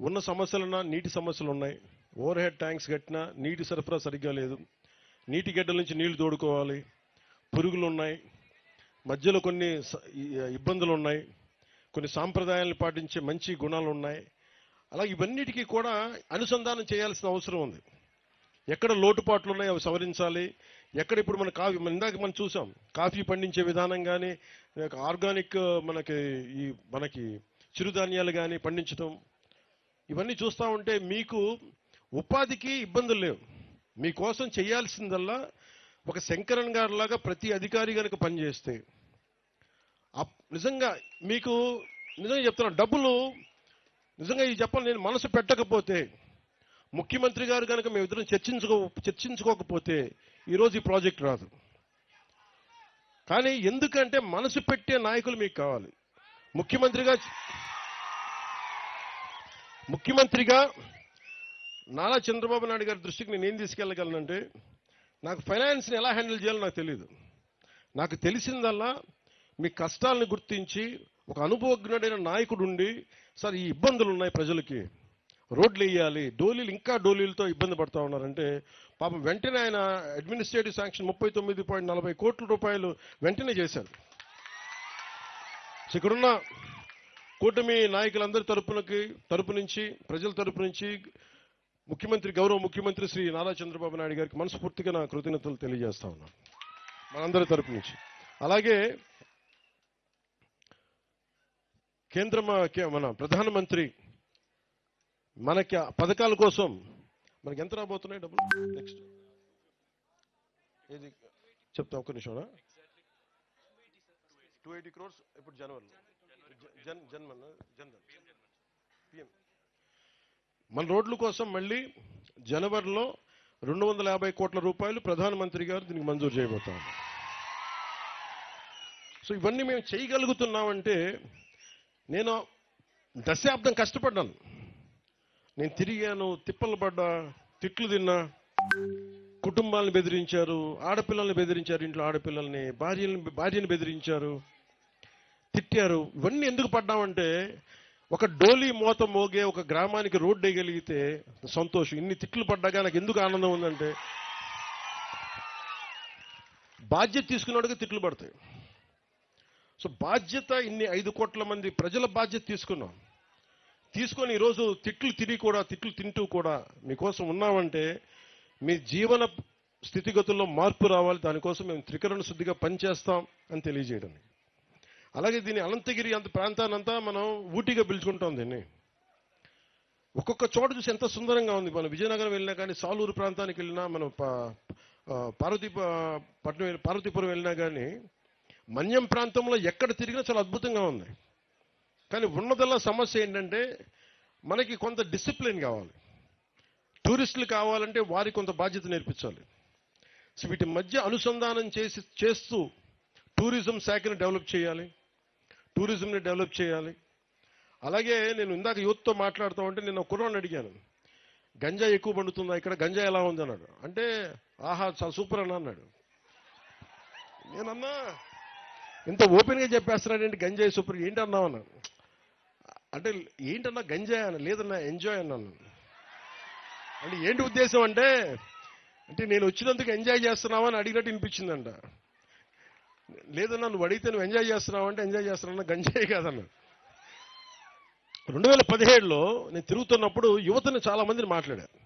ఉన్న సమస్యలున్నా నీటి సమస్యలు ఉన్నాయి. ఓవర్ హెడ్ ట్యాంక్స్ కట్టినా నీటి సరఫరా సరిగ్గా లేదు. నీటి గడ్డల నుంచి నీళ్లు తోడుకోవాలి. పురుగులు ఉన్నాయి. మధ్యలో కొన్ని ఇబ్బందులు ఉన్నాయి. కొన్ని సాంప్రదాయాలను పాటించే మంచి గుణాలు ఉన్నాయి. అలాగే ఇవన్నిటికీ కూడా అనుసంధానం చేయాల్సిన అవసరం ఉంది. ఎక్కడ లోటుపాట్లు ఉన్నాయి అవి సవరించాలి. ఎక్కడ ఇప్పుడు మన కాఫీ ఇందాక మనం చూసాం, కాఫీ పండించే విధానం కానీ, ఆర్గానిక్ మనకి చిరుధాన్యాలు కానీ పండించడం, ఇవన్నీ చూస్తూ ఉంటే మీకు ఉపాధికి ఇబ్బందులు లేవు. మీకోసం చేయాల్సిందల్లా ఒక శంకరన్ గారి లాగా ప్రతి అధికారి కనుక పనిచేస్తే నిజంగా మీకు నిజంగా చెప్తున్నాను, డబ్బులు నిజంగా ఇది చెప్పాలి, నేను మనసు పెట్టకపోతే, ముఖ్యమంత్రి గారు కనుక మేమిద్దరం చర్చించుకోకపోతే ఈరోజు ఈ ప్రాజెక్ట్ రాదు. కానీ ఎందుకంటే మనసు పెట్టే నాయకులు మీకు కావాలి. ముఖ్యమంత్రిగా నారా చంద్రబాబు నాయుడు గారి దృష్టికి నేను ఏం తీసుకెళ్ళగలనంటే, నాకు ఫైనాన్స్ని ఎలా హ్యాండిల్ చేయాలో నాకు తెలియదు. నాకు తెలిసిందల్లా మీ కష్టాలను గుర్తించి ఒక అనుభవజ్ఞుడైన నాయకుడు ఉండి, సార్ ఈ ఇబ్బందులు ఉన్నాయి ప్రజలకి, రోడ్లు వేయాలి, ఇంకా డోలీలతో ఇబ్బంది పడుతూ ఉన్నారంటే పాపం వెంటనే ఆయన అడ్మినిస్ట్రేటివ్ శాంక్షన్ 39.40 కోట్ల రూపాయలు వెంటనే చేశారు. ఇక్కడున్న కూటమి నాయకులందరి తరపు నుంచి ప్రజల తరపు నుంచి గౌరవ ముఖ్యమంత్రి శ్రీ నారా చంద్రబాబు నాయుడు గారికి మనస్ఫూర్తిగా నా కృతజ్ఞతలు తెలియజేస్తా ఉన్నాను మనందరి తరపు నుంచి. అలాగే మన ప్రధానమంత్రి మనకి పథకాల కోసం మనకి ఎంత రాబోతున్నాయి డబ్బులు, నెక్స్ట్ ఏది చెప్తా ఒక్క నిమిషం. 280 crores ఇప్పుడు జనవరిలో పిఎం మన రోడ్ల కోసం మళ్ళీ జనవరిలో 250 కోట్ల రూపాయలు ప్రధానమంత్రి గారు దీనికి మంజూరు చేయబోతా ఉన్నారు. సో ఇవన్నీ మేము చేయగలుగుతున్నామంటే, నేను దశాబ్దం కష్టపడ్డాను. నేను తిరిగాను, తిప్పలు పడ్డా, తిట్లు తిన్నా, కుటుంబాలను బెదిరించారు, ఆడపిల్లల్ని బెదిరించారు, ఇంట్లో ఆడపిల్లల్ని, భార్యని బెదిరించారు, తిట్టారు. ఇవన్నీ ఎందుకు పడ్డామంటే, ఒక డోలీ మోత మోగే ఒక గ్రామానికి రోడ్డు వేయగలిగితే సంతోషం. ఇన్ని తిట్లు పడ్డాగా నాకు ఎందుకు ఆనందం ఉందంటే, బాధ్యత తీసుకున్నాడుగా తిట్లు పడతాయి. సో బాధ్యత, ఇన్ని 5 కోట్ల మంది ప్రజల బాధ్యత తీసుకొని ఈరోజు తిట్లు తింటూ కూడా మీకోసం ఉన్నామంటే, మీ జీవన స్థితిగతుల్లో మార్పు రావాలి. దానికోసం మేము త్రికరణ శుద్ధిగా పనిచేస్తాం అని తెలియజేయడం. అలాగే దీన్ని అనంతగిరి అంత ప్రాంతానంతా మనం ఊటీగా పిలుచుకుంటాం. దీన్ని ఒక్కొక్క చోట చూసి ఎంత సుందరంగా ఉంది. మనం విజయనగరం వెళ్ళినా కానీ, సాలూరు ప్రాంతానికి వెళ్ళినా, మనం పార్వతీపురం వెళ్ళినా కానీ, మన్యం ప్రాంతంలో ఎక్కడ తిరిగినా చాలా అద్భుతంగా ఉంది. కానీ ఉన్నదల్లా సమస్య ఏంటంటే, మనకి కొంత డిసిప్లిన్ కావాలి. టూరిస్టులు కావాలంటే వారికి కొంత బాధ్యత నేర్పించాలి. సో వీటి మధ్య అనుసంధానం చేస్తూ టూరిజం శాఖని డెవలప్ చేయాలి. అలాగే నేను ఇందాక యూత్తో మాట్లాడుతూ ఉంటే, నేను కుర్రాన్ని అడిగాను, గంజాయి ఎక్కువ పండుతుందా ఇక్కడ, గంజాయి ఎలా ఉంది అన్నాడు. అంటే ఆహా చాలా సూపర్ అన్నాడు. నేనన్నా ఇంత ఓపెన్గా చెప్పేస్తున్నాడేంటి, గంజాయి సూపర్ ఏంటన్నావు అన్నాను. అంటే ఏంటన్నా గంజాయి అన్న, లేదన్నా ఎంజాయ్ అన్నాను. అంటే ఏంటి ఉద్దేశం అంటే నేను వచ్చినందుకు ఎంజాయ్ చేస్తున్నావా అని అడిగినట్టు వినిపించిందంట. లేదన్నా నువ్వు అడిగితే నువ్వు ఎంజాయ్ చేస్తున్నావు అంటే ఎంజాయ్ చేస్తున్నా, గంజాయి కాదన్నా. 2017లో నేను తిరుగుతున్నప్పుడు యువతని చాలా మందిని మాట్లాడాను.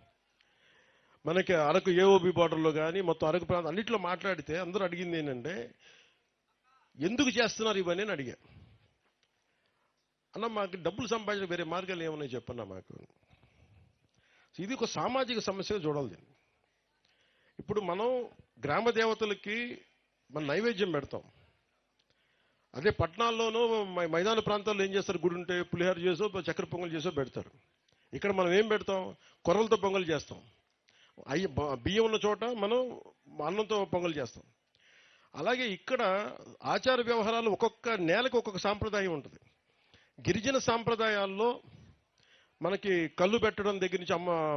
మనకి అరకు ఏఓబి బార్డర్లో కానీ మొత్తం అరకు ప్రాంతం అన్నింటిలో మాట్లాడితే అందరూ అడిగింది ఏంటంటే, ఎందుకు చేస్తున్నారు ఇవన్నీ అని అడిగా. అన్న మాకు డబ్బులు సంపాదించిన వేరే మార్గాలు ఏమన్నాయి చెప్పన్నా మాకు. ఇది ఒక సామాజిక సమస్యగా చూడాలి. ఇప్పుడు మనం గ్రామ దేవతలకి మన నైవేద్యం పెడతాం. అదే పట్టణాల్లోనూ మైదాన ప్రాంతాల్లో ఏం చేస్తారు, గుడి ఉంటే పులిహోర చేసో చక్కెర పొంగల్ చేసో పెడతారు. ఇక్కడ మనం ఏం పెడతాం, కొర్రలతో పొంగల్ చేస్తాం. బియ్యం ఉన్న చోట మనం అన్నంతో పొంగల్ చేస్తాం. అలాగే ఇక్కడ ఆచార వ్యవహారాలు ఒక్కొక్క నేలకు ఒక్కొక్క సాంప్రదాయం ఉంటుంది. గిరిజన సాంప్రదాయాల్లో మనకి కళ్ళు పెట్టడం దగ్గర నుంచి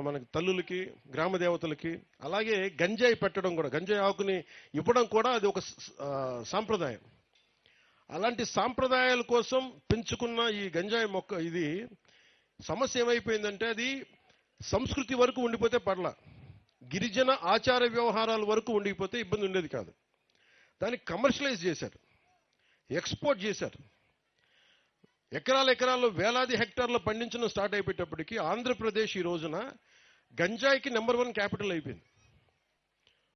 మనకి తల్లులకి, గ్రామ దేవతలకి, అలాగే గంజాయి పెట్టడం కూడా, గంజాయి ఆకుని ఇవ్వడం కూడా అది ఒక సాంప్రదాయం. అలాంటి సాంప్రదాయాల కోసం పెంచుకున్న ఈ గంజాయి మొక్క ఇది సమస్య ఏమైపోయిందంటే అది సంస్కృతి వరకు ఉండిపోతే పర్లా, గిరిజన ఆచార వ్యవహారాల వరకు ఉండిపోతే ఇబ్బంది ఉండేది కాదు. దాన్ని కమర్షియలైజ్ చేశారు, ఎక్స్పోర్ట్ చేశారు. ఎకరాల్లో వేలాది హెక్టార్లు పండించడం స్టార్ట్ అయిపోయేటప్పటికీ ఆంధ్రప్రదేశ్ ఈ రోజున గంజాయికి నెంబర్ 1 క్యాపిటల్ అయిపోయింది.